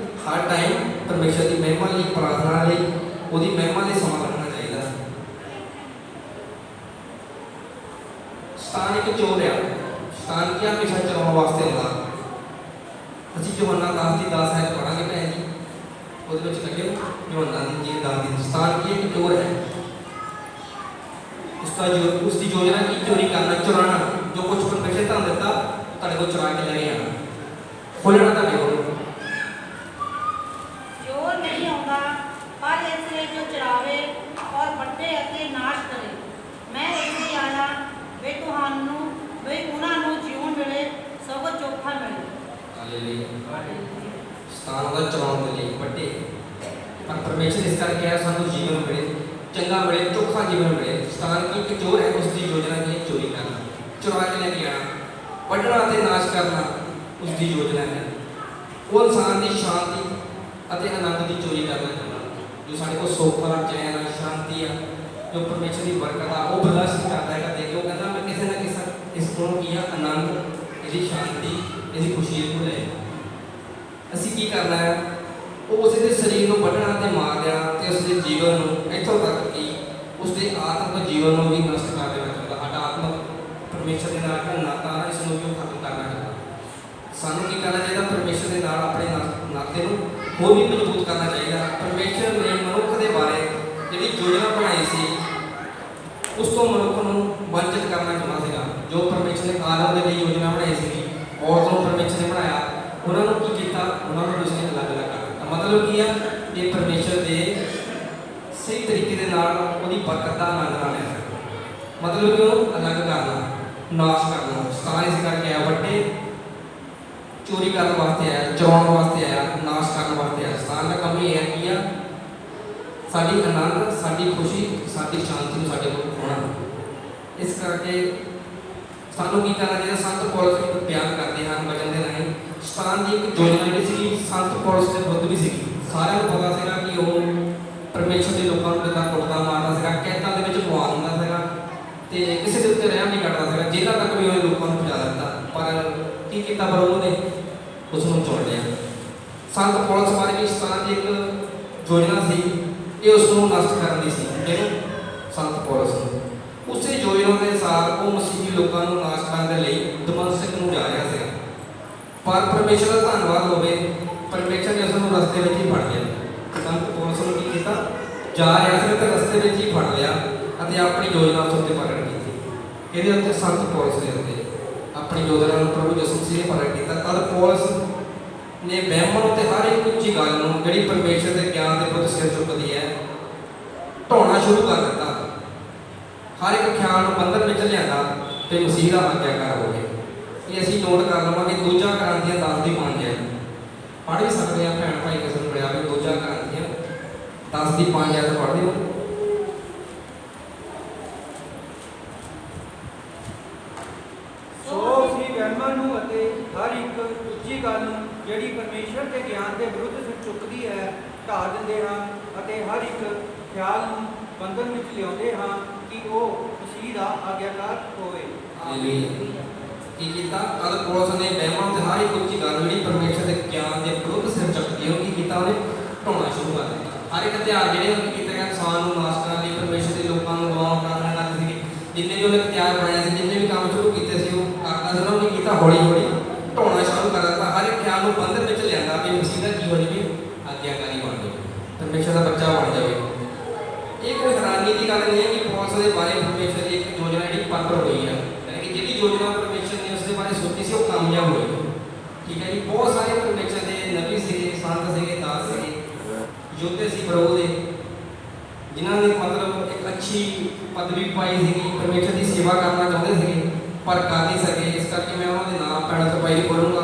ਹਰ ਟਾਈਮ ਪਰਮੇਸ਼ਰ ਦੀ ਮਹਿਮਾ ਲਈ, ਪ੍ਰਾਰਥਨਾ ਲਈ, ਉਹਦੀ ਮਹਿਮਾ ਲਈ ਸਮਾਂ ਕੱਢਣਾ ਚਾਹੀਦਾ। ਸ਼ੈਤਾਨ ਇੱਕ ਚੋਰ ਆ, ਸ਼ੈਤਾਨ ਕੀ ਹਮੇਸ਼ਾ ਚਲਾਉਣ ਵਾਸਤੇ ਆਉਂਦਾ। ਅਸੀਂ ਯਹੋਨਾ 10:10 ਹੈ ਪੜਾਂਗੇ ਭੈਣ ਜੀ, ਉਹਦੇ ਵਿੱਚ ਕੱਢਿਓ ਯਹੋਨਾ ਦੀ 10:10। ਸ਼ੈਤਾਨ ਕੀ ਇੱਕ ਚੋਰ ਹੈ, उसकी योजना की चोरी करना, चुराना, जो कुछ परमेश्वर ਤੁਹਾਨੂੰ ਦਿੱਤਾ ਤੁਹਾਡੇ ਕੋਲ ਚੁਰਾ ਕੇ ਲੈ ਕੇ ਆਣਾ, ਖੋਲਣਾ ਤੁਹਾਡੇ ਕੋਲ। ਚੋਰ ਨਹੀਂ ਆਉਂਦਾ ਪਰ ਇਸ ਲਈ ਜੋ ਚੁਰਾਵੇ ਔਰ ਵੱਡੇ ਅਤੇ ਨਾਸ਼ ਕਰੇ। ਮੈਂ ਇਸ ਲਈ ਆਇਆ ਵੇ ਉਹਨਾਂ ਨੂੰ ਜੀਵਨ ਮਿਲੇ, ਸਭ ਚੋਖਾ ਮਿਲੇ। ਹਾਲੇਲੂਇਆ। ਸ਼ੈਤਾਨ ਦਾ ਚਲਾਉਣ ਦੇ ਲਈ ਵੱਡੇ, ਪਰ ਪਰਮੇਸ਼ਰ ਇਸ ਕਰਕੇ ਆਇਆ ਸਾਨੂੰ ਜੀਵਨ ਮਿਲੇ, ਚੰਗਾ ਮਿਲੇ, ਚੋਖਾ ਜੀਵਨ ਮਿਲੇ। ਸ਼ੈਤਾਨ ਕੀ ਇੱਕ ਚੋਰ ਹੈ, ਉਸ ਦੀ ਯੋਜਨਾ ਕੀ ਹੈ ਚੋਰੀ ਕਰਨਾ, ਚੁਰਾ ਕੇ ਲੈ ਕੇ ਆਉਣਾ, ਵੱਢਣਾ ਅਤੇ ਨਾਸ਼ ਕਰਨਾ ਉਸ ਦੀ ਯੋਜਨਾ ਹੈ। ਉਹ ਇਨਸਾਨ ਦੀ ਸ਼ਾਂਤੀ ਅਤੇ ਆਨੰਦ ਦੀ ਚੋਰੀ ਕਰਨਾ ਚਾਹੁੰਦਾ। ਜੋ ਸਾਡੇ ਕੋਲ ਸੁੱਖ ਆ, ਚੈਨ ਆ, ਸ਼ਾਂਤੀ ਆ, ਜੋ ਪਰਮੇਸ਼ਰ ਦੀ ਬਰਕਤ ਆ, ਉਹ ਬਰਦਾਸ਼ਤ ਕਰਦਾ ਹੈਗਾ। ਦੇਖੋ ਉਹ ਕਹਿੰਦਾ ਮੈਂ ਕਿਸੇ ਨਾ ਕਿਸੇ ਇਸ ਕੋਲੋਂ ਕੀ ਆ ਆਨੰਦ, ਇਹਦੀ ਸ਼ਾਂਤੀ, ਇਹਦੀ ਖੁਸ਼ੀ ਨੂੰ ਲੈ। ਅਸੀਂ ਕੀ ਕਰਨਾ ਹੈ, ਉਹ ਉਸ ਦੇ ਸਰੀਰ ਨੂੰ ਵੱਢਣਾ ਤੇ ਮਾਰਨਾ ਤੇ ਉਸ ਦੇ ਜੀਵਨ ਨੂੰ ਇੱਥੋਂ ਤੱਕ ਕਿ ਉਸ ਦੇ ਆਤਮਿਕ ਜੀਵਨ ਨੂੰ ਵੀ ਨਸ਼ਟ ਕਰ ਦੇਣਾ ਚਾਹੁੰਦਾ। ਸਾਡਾ ਆਤਮਿਕ ਪਰਮੇਸ਼ਰ ਦੇ ਨਾਲ ਜਿਹੜਾ ਨਾਤਾ ਹੈ, ਇਸ ਨੂੰ ਵੀ ਖਤਮ ਕਰਨਾ ਚਾਹੁੰਦਾ। ਸਾਨੂੰ ਕੀ ਕਰਨਾ ਚਾਹੀਦਾ, ਪਰਮੇਸ਼ਰ ਦੇ ਨਾਲ ਆਪਣੇ ਨਾਤੇ ਨੂੰ ਹੋਰ ਵੀ ਮਜ਼ਬੂਤ ਕਰਨਾ ਚਾਹੀਦਾ। ਪਰਮੇਸ਼ਰ ਨੇ ਮਨੁੱਖ ਦੇ ਬਾਰੇ ਜਿਹੜੀ ਯੋਜਨਾ ਬਣਾਈ ਸੀ, ਉਸ ਤੋਂ ਮਨੁੱਖ ਨੂੰ ਵੰਚਿਤ ਕਰਨਾ ਚਾਹੁੰਦਾ ਸੀਗਾ। ਜੋ ਪਰਮੇਸ਼ਰ ਨੇ ਆਦਮ ਦੇ ਲਈ ਯੋਜਨਾ ਬਣਾਈ ਸੀ, ਔਰਤ ਨੂੰ ਪਰਮੇਸ਼ਰ ਨੇ ਬਣਾਇਆ, ਉਹਨਾਂ ਨੂੰ ਕੀ ਕੀਤਾ, ਉਹਨਾਂ ਨੂੰ ਉਸਨੇ ਅਲੱਗ-ਅਲੱਗ ਕਰ ਦਿੱਤਾ। ਮਤਲਬ ਕੀ ਆ, ਇਹ ਪਰਮੇਸ਼ਰ ਦੇ ਸਹੀ ਤਰੀਕੇ ਦੇ ਨਾਲ ਉਹਦੀ ਬਰਕਤ ਦਾ ਆਨੰਦ ਨਾ ਲੈ ਸਕਣ। ਮਤਲਬ ਕਿ ਉਹ ਅਲੱਗ ਕਰਨਾ, ਨਾਸ਼ ਕਰਨਾ। ਸ਼ੈਤਾਨ ਇਸ ਕਰਕੇ ਆਇਆ, ਵੱਡੇ ਚੋਰੀ ਕਰਨ ਵਾਸਤੇ ਆਇਆ, ਚਰਾਉਣ ਵਾਸਤੇ ਆਇਆ, ਨਾਸ਼ ਕਰਨ ਵਾਸਤੇ ਆਇਆ। ਸ਼ੈਤਾਨ ਦਾ ਕੰਮ ਇਹ ਹੈ ਕੀ ਆ, ਸਾਡੀ ਆਨੰਦ, ਸਾਡੀ ਖੁਸ਼ੀ, ਸਾਡੀ ਸ਼ਾਂਤੀ ਨੂੰ ਸਾਡੇ ਕੋਲ ਖੋਣਾ। ਇਸ ਕਰਕੇ ਸਾਨੂੰ ਕੀ ਕਰਨਾ ਚਾਹੀਦਾ? ਸੰਤ ਪੌਲੁਸ ਨੂੰ ਬਿਆਨ ਕਰਦੇ ਹਨ ਵਚਨ ਦੇ ਰਾਹੀਂ। ਸ਼ੈਤਾਨ ਦੀ ਇੱਕ ਯੋਜਨਾ ਜਿਹੜੀ ਸੀ, ਸੰਤ ਪੌਲੁਸ ਦੇ ਵਿਰੁੱਧ ਵੀ ਸੀਗੀ। ਸਾਰਿਆਂ ਨੂੰ ਪਤਾ ਸੀਗਾ ਕਿ ਉਹ ਪਰਮੇਸ਼ਰ ਦੇ ਲੋਕਾਂ ਨੂੰ ਕਿੱਦਾਂ ਕੁੱਟਦਾ ਮਾਰਦਾ ਸੀਗਾ, ਕੈਦਾਂ ਦੇ ਵਿੱਚ ਪਵਾ ਦਿੰਦਾ ਸੀਗਾ ਤੇ ਕਿਸੇ ਦੇ ਉੱਤੇ ਰਹਿਮ ਨਹੀਂ ਕਰਦਾ ਸੀਗਾ। ਜੇਲ੍ਹਾਂ ਤੱਕ ਵੀ ਉਹਨੇ ਲੋਕਾਂ ਨੂੰ ਪਹੁੰਚਾ ਦਿੱਤਾ। ਪਰ ਕੀ ਕੀਤਾ? ਪਰ ਉਹਨੇ ਉਸ ਨੂੰ ਚੁਣ ਲਿਆ। ਸੰਤ ਪੌਲੁਸ ਬਾਰੇ ਵੀ ਸ਼ੈਤਾਨ ਦੀ ਇੱਕ ਯੋਜਨਾ ਸੀ, ਇਹ ਉਸ ਨੂੰ ਨਸ਼ਟ ਕਰਨ ਦੀ ਸੀ। ਜਿਹਨੂੰ ਸੰਤ ਪੌਲੁਸ ਨੂੰ ਉਸੇ ਯੋਜਨਾ ਦੇ ਅਨੁਸਾਰ ਉਹ ਮਸੀਹੀ ਲੋਕਾਂ ਨੂੰ ਨਾਸ਼ ਕਰਨ ਦੇ ਲਈ ਦਮਸ਼ਕ ਨੂੰ ਜਾ ਰਿਹਾ ਸੀਗਾ। ਪਰ ਪਰਮੇਸ਼ਰ ਦਾ ਧੰਨਵਾਦ ਹੋਵੇ, ਪਰਮੇਸ਼ਰ ਨੇ ਉਸ ਨੂੰ ਰਸਤੇ ਵਿੱਚ ਹੀ ਫੜ ਲਿਆ। ਸੰਤ ਪੌਲੁਸ ਨੂੰ ਕੀ ਕੀਤਾ? ਜਾ ਰਿਹਾ ਸੀ ਤੇ ਰਸਤੇ ਵਿੱਚ ਹੀ ਫੜ ਲਿਆ ਅਤੇ ਆਪਣੀ ਯੋਜਨਾ ਉਸ ਉੱਤੇ ਪ੍ਰਗਟ ਕੀਤੀ। ਇਹਦੇ ਉੱਤੇ ਸੰਤ ਪੌਲੁਸ ਦੇ ਉੱਤੇ ਆਪਣੀ ਯੋਜਨਾ ਨੂੰ ਪ੍ਰਭੂ ਯਿਸੂ ਮਸੀਹ ਨੇ ਪ੍ਰਗਟ ਕੀਤਾ। ਤਦ ਪੌਲੁਸ ਨੇ ਵਹਿਮਾਂ ਉੱਤੇ ਹਰ ਇੱਕ ਉੱਚੀ ਗੱਲ ਨੂੰ ਜਿਹੜੀ ਪਰਮੇਸ਼ਰ ਦੇ ਗਿਆਨ ਦੇ ਵਿਰੁੱਧ ਸਿਰ ਚੁੱਕਦੀ ਹੈ, ਢਾਉਣਾ ਸ਼ੁਰੂ ਕਰ ਦਿੱਤਾ। ਹਰ ਇੱਕ ਖਿਆਲ ਨੂੰ ਬੰਧਨ ਵਿੱਚ ਲਿਆਂਦਾ ਤੇ ਮਸੀਹ ਦਾ ਆਗਿਆਕਾਰ ਹੋ ਗਿਆ। ਇਹ ਅਸੀਂ ਨੋਟ ਕਰ ਲਵਾਂਗੇ। ਦੂਜਾ ਕ੍ਰਾਂਤੀਆਂ 10 ਦੀ 5 ਹੈ। ਪੜ੍ਹ ਵੀ ਸਕਦੇ ਹਾਂ, ਭੈਣ ਭਾਈ ਕਿਸੇ ਨੂੰ ਪੜਿਆ ਵੀ ਦੂਜਾ ਕ੍ਰਾਂਤੀਆਂ 10 ਦੀ 5 ਹੈ ਤਾਂ ਪੜ੍ਹ ਦਿਓ। ਸੋ ਅਸੀਂ ਵਹਿਮਾਂ ਨੂੰ ਅਤੇ ਹਰ ਇੱਕ ਉੱਚੀ ਗੱਲ ਨੂੰ ਜਿਹੜੀ ਪਰਮੇਸ਼ਰ ਦੇ ਗਿਆਨ ਦੇ ਵਿਰੁੱਧ ਸਿਰ ਚੁੱਕਦੀ ਹੈ ਢਾਹ ਦਿੰਦੇ ਹਾਂ ਅਤੇ ਹਰ ਇੱਕ ਖਿਆਲ ਨੂੰ ਬੰਧਨ ਵਿੱਚ ਲਿਆਉਂਦੇ ਹਾਂ ਕਿ ਉਹ ਮਸੀਹ ਦਾ ਆਗਿਆਕਾਰ ਹੋਵੇ। ਹਾਲੇਲੂਇਆ। ਕੀ ਕੀਤਾ? ਤਦ ਪੌਲੁਸ ਨੇ ਵਹਿਮਾਂ ਤੇ ਹਰ ਇੱਕ ਉੱਚੀ ਗੱਲ ਜਿਹੜੀ ਪਰਮੇਸ਼ਰ ਦੇ ਗਿਆਨ ਦੇ ਵਿਰੁੱਧ ਸਿਰ ਚੁੱਕਦੀ ਹੈ, ਉਹ ਕੀ ਕੀਤਾ? ਉਹਨੇ ਢਾਉਣਾ ਸ਼ੁਰੂ ਕਰ ਦਿੱਤਾ। ਹਰ ਇੱਕ ਹਥਿਆਰ ਜਿਹੜੇ ਉਹਨੇ ਕੀਤੇ ਗਏ ਇਨਸਾਨ ਨੂੰ ਨਾਸ਼ ਕਰਨ ਲਈ, ਪਰਮੇਸ਼ਰ ਦੇ ਲੋਕਾਂ ਨੂੰ ਗਵਾਹ ਕਰਨ ਲੱਗ ਸੀਗੇ। ਜਿੰਨੇ ਵੀ ਉਹਨੇ ਹਥਿਆਰ ਬਣਾਏ ਸੀ, ਜਿੰਨੇ ਵੀ ਕੰਮ ਸ਼ੁਰੂ ਕੀਤੇ ਸੀ, ਉਹ ਕਰਦਾ ਸੀ। ਉਹਨੇ ਕੀਤਾ ਹੌਲੀ ਹੌਲੀ ਢਾਉਣਾ ਸ਼ੁਰੂ ਕਰ ਦਿੱਤਾ। ਹਰ ਇੱਕ ਖਿਆਲ ਨੂੰ ਬੰਧਨ ਵਿੱਚ ਲਿਆਂਦਾ ਵੀ ਮਸੀਹ ਦਾ ਕੀ ਹੋ ਜਾਵੇ? ਆਗਿਆਕਾਰੀ ਬਣ ਜਾਵੇ, ਪਰਮੇਸ਼ਰ ਦਾ ਬੱਚਾ ਬਣ ਜਾਵੇ। ਇਹ ਕੋਈ ਹੈਰਾਨੀ ਦੀ ਗੱਲ ਨਹੀਂ ਹੈ ਕਿ ਪੌਲੁਸ ਦੇ ਬਾਰੇ ਪਰਮੇਸ਼ਰ ਦੀ ਇੱਕ ਯੋਜਨਾ ਜਿਹੜੀ ਪਾਤਰ ਹੋਈ ਹੈ, ਯਾਨੀ ਕਿ ਜਿਹੜੀ ਯੋਜਨਾ ਪਰਮੇਸ਼ਰ ਨੇ ਉਸ ਦੇ ਬਾਰੇ ਸੋਚੀ ਸੀ ਉਹ ਕਾਮਯਾਬ ਹੋਈ। ਠੀਕ ਹੈ ਜੀ। ਬਹੁਤ ਸਾਰੇ ਪਰਮੇਸ਼ਰ ਦੇ ਨਬੀ ਸੀਗੇ, ਸੰਤ ਸੀਗੇ, ਦਾਸ ਸੀਗੇ, ਯੋਧੇ ਸੀ ਪ੍ਰਭੂ ਦੇ, ਜਿਨ੍ਹਾਂ ਨੇ ਮਤਲਬ ਇੱਕ ਅੱਛੀ ਪਦਵੀ ਪਾਈ ਸੀਗੀ, ਪਰਮੇਸ਼ਰ ਦੀ ਸੇਵਾ ਕਰਨਾ ਚਾਹੁੰਦੇ ਸੀਗੇ ਪਰ ਕਰ ਨਹੀਂ ਸਕੇ। ਇਸ ਕਰਕੇ ਮੈਂ ਉਹਨਾਂ ਦੇ ਨਾਮ ਪੈਣਾ ਤੋਂ ਪਾਈ ਬੋਲੂੰਗਾ।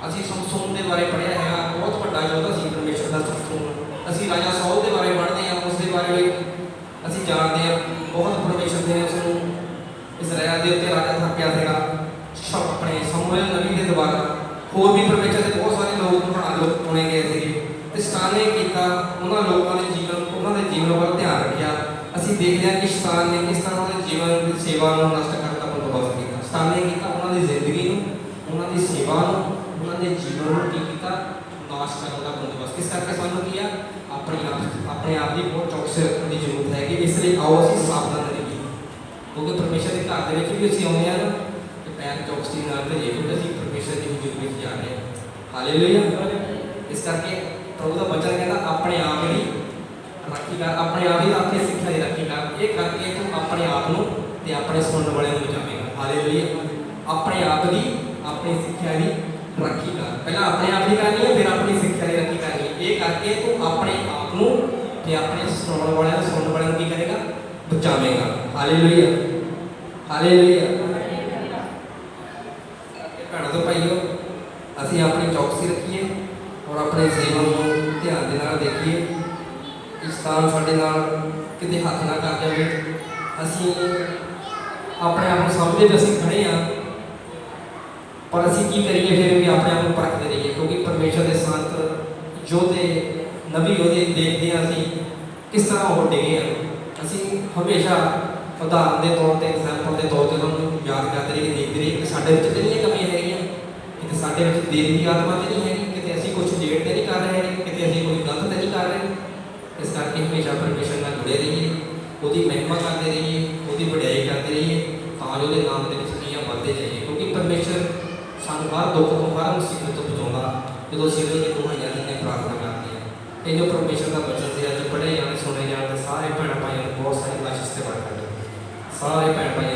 ਅਸੀਂ ਸਮਸੋਨ ਦੇ ਬਾਰੇ ਪੜ੍ਹਿਆ ਹੈਗਾ, ਬਹੁਤ ਵੱਡਾ ਯੋਧਾ ਸੀ ਪਰਮੇਸ਼ਰ ਦਾ ਸਮਸੋਨ। ਅਸੀਂ ਰਾਜਾ ਸਾਊਲ ਦੇ ਬਾਰੇ ਪੜ੍ਹਦੇ ਹਾਂ, ਉਸ ਦੇ ਬਾਰੇ ਅਸੀਂ ਜਾਣਦੇ ਹਾਂ। ਬਹੁਤ ਪਰਮੇਸ਼ਰ ਨੇ ਉਸ ਨੂੰ ਇਜ਼ਰਾਈਲ ਦੇ ਉੱਤੇ ਰਾਜਾ ਥਾਪਿਆ ਸੀਗਾ ਆਪਣੇ ਸਮੂਏਲ ਨਬੀ ਦੇ ਦੁਆਰਾ। ਹੋਰ ਵੀ ਪਰਮੇਸ਼ਰ ਦੇ ਬਹੁਤ ਸਾਰੇ ਲੋਕ ਮਹਾਨ ਲੋਕ ਚੁਣੇ ਗਏ ਸੀਗੇ ਤੇ ਸ਼ੈਤਾਨ ਨੇ ਕੀਤਾ ਉਹਨਾਂ ਲੋਕਾਂ ਦੇ ਜੀਵਨ ਵੱਲ ਧਿਆਨ ਰੱਖਿਆ। ਅਸੀਂ ਦੇਖਦੇ ਹਾਂ ਕਿ ਸ਼ੈਤਾਨ ਨੇ ਕਿਸ ਤਰ੍ਹਾਂ ਉਹਨਾਂ ਦੇ ਜੀਵਨ ਦੀ ਸੇਵਾ ਨੂੰ ਨਸ਼ਟ ਕਰਨ ਦਾ ਬੰਦੋਬਸਤ ਕੀਤਾ। ਸ਼ੈਤਾਨ ਨੇ ਕੀਤਾ ਉਹਨਾਂ ਦੀ ਜ਼ਿੰਦਗੀ ਨੂੰ, ਉਹਨਾਂ ਦੀ ਸੇਵਾ ਨੂੰ, ਉਹਨਾਂ ਦੇ ਜੀਵਨ ਨੂੰ ਕੀ ਕੀਤਾ? ਨਾਸ਼ ਕਰਨ ਦਾ ਬੰਦੋਬਸਤ। ਇਸ ਕਰਕੇ ਸਾਨੂੰ ਕੀ ਆ? ਆਪਣੇ ਆਪ ਦੀ ਬਹੁਤ ਚੌਕਸੀ ਰੱਖਣ ਦੀ ਜ਼ਰੂਰਤ ਹੈ ਕਿ ਇਸ ਲਈ ਆਓ ਅਸੀਂ ਸਾਵਧਾਨ ਰਹੀਏ, ਕਿਉਂਕਿ ਪਰਮੇਸ਼ਰ ਦੇ ਘਰ ਦੇ ਵਿੱਚ ਵੀ ਅਸੀਂ ਆਉਂਦੇ ਹਾਂ ਤੇ ਪੈਰ ਚੌਕਸੀ ਨਾਲ ਕਰੀਏ, ਕਿਉਂਕਿ ਅਸੀਂ ਪਰਮੇਸ਼ਰ ਦੀ ਹਜ਼ੂਰੀ ਵਿੱਚ ਜਾ ਰਹੇ ਹਾਂ। ਹਾਲੇਲੂਇਆ। ਇਸ ਕਰਕੇ ਪ੍ਰਭੂ ਦਾ ਬਚਨ ਕਹਿੰਦਾ ਆਪਣੇ ਆਪ ਦੀ ਰਾਖੀ ਕਰ, ਆਪਣੇ ਆਪ ਹੀ ਆਪਣੀ ਸਿੱਖਿਆ ਦੀ ਰਾਖੀ ਕਰ। ਇਹ ਕਰਕੇ ਤੂੰ ਆਪਣੇ ਆਪ ਨੂੰ ਤੇ ਆਪਣੇ ਸੁਣਨ ਵਾਲਿਆਂ ਨੂੰ ਬਚਾਵੇਂਗਾ। ਹਾਲੇਲੂਇਆ। ਆਪਣੇ ਆਪ ਦੀ, ਆਪਣੀ ਸਿੱਖਿਆ ਦੀ ਰਾਖੀ ਕਰ। ਪਹਿਲਾਂ ਆਪਣੇ ਆਪ ਦੀ ਕਰਨੀ ਹੈ, ਫਿਰ ਆਪਣੀ ਸਿੱਖਿਆ ਦੀ ਰਾਖੀ ਕਰਨੀ ਹੈ। ਇਹ ਕਰਕੇ ਤੂੰ ਆਪਣੇ ਆਪ ਨੂੰ ਤੇ ਆਪਣੇ ਸੁਣਨ ਵਾਲਿਆਂ ਨੂੰ ਕੀ ਕਰੇਗਾ? ਬਚਾਵੇਂਗਾ। ਹਾਲੇਲੂਇਆ। ਹਾਲੇਲੂਇਆ। ਭੈਣਾਂ ਤੋਂ ਭਾਈਓ, ਅਸੀਂ ਆਪਣੀ ਚੌਕਸੀ ਰੱਖੀਏ ਔਰ ਆਪਣੇ ਜੀਵਨ ਨੂੰ ਧਿਆਨ ਦੇ ਨਾਲ ਦੇਖੀਏ ਕਿ ਸ਼ੈਤਾਨ ਸਾਡੇ ਨਾਲ ਕਿਤੇ ਹੱਥ ਨਾ ਕਰ ਜਾਵੇ। ਅਸੀਂ ਆਪਣੇ ਆਪ ਨੂੰ ਸਮਝਦੇ ਕਿ ਅਸੀਂ ਖੜੇ ਹਾਂ, ਪਰ ਅਸੀਂ ਕੀ ਕਰੀਏ? ਫਿਰ ਵੀ ਆਪਣੇ ਆਪ ਨੂੰ ਪਰਖਦੇ ਰਹੀਏ, ਕਿਉਂਕਿ ਪਰਮੇਸ਼ਰ ਦੇ ਸੰਤ ਯੋਧੇ ਨਬੀ ਯੋਧੇ ਦੇਖਦੇ ਹਾਂ ਅਸੀਂ ਕਿਸ ਤਰ੍ਹਾਂ ਉਹ ਡਿੱਗੇ ਆ। ਅਸੀਂ ਹਮੇਸ਼ਾ ਉਦਾਹਰਨ ਦੇ ਤੌਰ 'ਤੇ, ਐਗਜ਼ਾਮਪਲ ਦੇ ਤੌਰ 'ਤੇ ਉਹਨਾਂ ਨੂੰ ਯਾਦ ਕਰਦੇ ਰਹੀਏ, ਦੇਖਦੇ ਰਹੀਏ ਕਿ ਸਾਡੇ ਵਿੱਚ ਕਿੰਨੀਆਂ ਕਮੀਆਂ ਹੈਗੀਆਂ, ਕਿਤੇ ਸਾਡੇ ਵਿੱਚ ਦੇਰ ਦੀ ਆਤਮਾ ਤਾਂ ਨਹੀਂ ਹੈਗੀ, ਕਿਤੇ ਅਸੀਂ ਕੁਛ ਲੇਟ ਤਾਂ ਨਹੀਂ ਕਰ ਰਹੇ ਹੈਗੇ, ਕਿਤੇ ਅਸੀਂ ਕੋਈ ਗਲਤ ਤਾਂ ਨਹੀਂ ਕਰ ਰਹੇ। ਇਸ ਕਰਕੇ ਹਮੇਸ਼ਾ ਪਰਮੇਸ਼ਰ ਨਾਲ ਜੁੜੇ ਰਹੀਏ, ਉਹਦੀ ਮਹਿਮਾ ਕਰਦੇ ਰਹੀਏ, ਉਹਦੀ ਵਡਿਆਈ ਕਰਦੇ ਰਹੀਏ, ਤਾਂ ਜੋ ਉਹਦੇ ਨਾਮ ਦੇ ਵਿੱਚ ਕੀਆਂ ਵੱਧਦੇ ਜਾਈਏ। ਕਿਉਂਕਿ ਪਰਮੇਸ਼ਰ ਸਾਨੂੰ ਹਰ ਦੁੱਖ ਤੋਂ, ਹਰ ਮੁਸੀਬਤ ਤੋਂ ਬਚਾਉਂਦਾ ਜਦੋਂ ਅਸੀਂ ਉਹਦੇ ਦੁਆਵਾਂ ਨੇ ਪ੍ਰਾਰਥਨਾ ਕਰਦੇ ਹਾਂ। ਇਹ ਜੋ ਪਰਮੇਸ਼ਰ ਦਾ ਬਚਨ ਸੀ, ਅੱਜ ਪੜ੍ਹੇ ਜਾਣ, ਸੁਣੇ ਜਾਣ ਤੇ ਸਾਰੇ ਭੈਣ ਭਾਈਆਂ ਨੂੰ ਬਹੁਤ ਸਾਰੀ ਬਖਸ਼ਿਸ਼ ਤੇ ਵਰਤਾਵੇ। ਸਾਰੇ ਭੈਣ ਭਾਈਆਂ